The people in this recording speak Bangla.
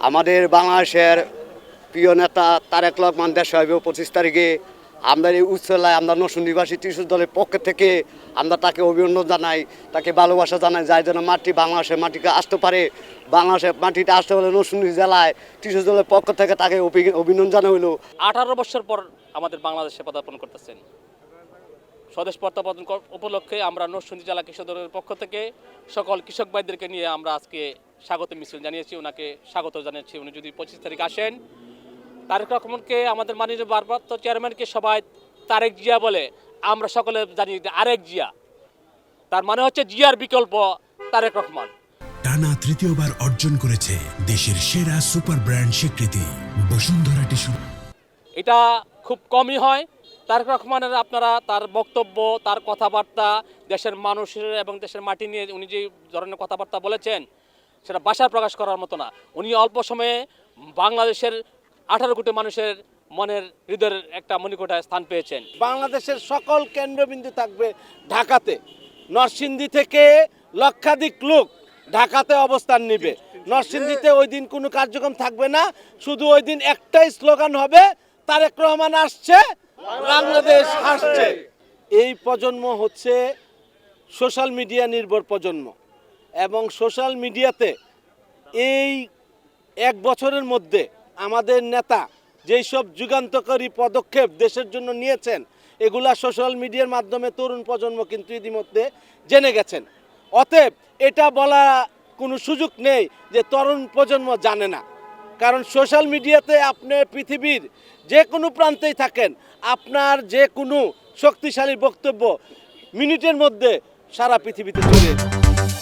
আমাদের বাংলাদেশের প্রিয় নেতা তারেক রহমান দেশ হবে 25 তারিখে। আমরা এই উৎসলায় আমরা নরসিংদীবাসী ত্রিশূল দলের পক্ষ থেকে আমরা তাকে অভিনন্দন জানাই, তাকে ভালোবাসা জানাই, যাই যেন বাংলাদেশের মাটিকে আসতে পারে। বাংলাদেশের মাটিতে আসতে হলে নরসিংদী জেলায় ত্রিশূল দলের পক্ষ থেকে তাকে অভিনন্দন জানা হইল। 18 বছর পর আমাদের বাংলাদেশে পদার্পণ করতেছেন। স্বদেশ প্রত্যাবর্তন উপলক্ষে আমরা নরসিংদী জেলা কৃষক দলের পক্ষ থেকে সকল কৃষক ভাইদেরকে নিয়ে আমরা আজকে স্বাগত মিছিল জানিয়েছি, ওনাকে স্বাগত জানিয়েছি। উনি যদি 25 তারিখ আসেন, তারেক রহমানকে আমাদের মাননীয় ভারপ্রাপ্ত চেয়ারম্যানকে সবাই তারেক জিয়া বলে, আমরা সকলে জানি আরেক জিয়া, তার মানে হচ্ছে জিয়ার বিকল্প তারেক রহমান। টানা তৃতীয়বার অর্জন করেছে দেশের সেরা সুপার ব্র্যান্ড স্বীকৃতি বসুন্ধরা টিস্যু। এটা খুব কমই হয়। তারেক রহমানের আপনারা তার বক্তব্য, তার কথাবার্তা দেশের মানুষের এবং দেশের মাটি নিয়ে উনি যে ধরনের কথাবার্তা বলেছেন সেটা ভাষায় প্রকাশ করার মতো না। উনি অল্প সময়ে বাংলাদেশের 18 কোটি মানুষের মনের হৃদয়ের একটা মণিকোঠায় স্থান পেয়েছেন। বাংলাদেশের সকল কেন্দ্রবিন্দু থাকবে ঢাকাতে। নরসিংদী থেকে লক্ষাধিক লোক ঢাকাতে অবস্থান নেবে। নরসিংদীতে ওই দিন কোনো কার্যক্রম থাকবে না, শুধু ওই দিন একটাই স্লোগান হবে, তারেক রহমান আসছে, বাংলাদেশ আসছে। এই প্রজন্ম হচ্ছে সোশ্যাল মিডিয়া নির্ভর প্রজন্ম, এবং সোশ্যাল মিডিয়াতে এই 1 বছরের মধ্যে আমাদের নেতা যেই সব যুগান্তকারী পদক্ষেপ দেশের জন্য নিয়েছেন, এগুলা সোশ্যাল মিডিয়ার মাধ্যমে তরুণ প্রজন্ম কিন্তু ইতিমধ্যে জেনে গেছেন। অতএব এটা বলা কোনো সুযোগ নেই যে তরুণ প্রজন্ম জানে না, কারণ সোশ্যাল মিডিয়াতে আপনি পৃথিবীর যে কোনো প্রান্তেই থাকেন, আপনার যে কোনো শক্তিশালী বক্তব্য মিনিটের মধ্যে সারা পৃথিবীতে ছড়িয়ে যায়।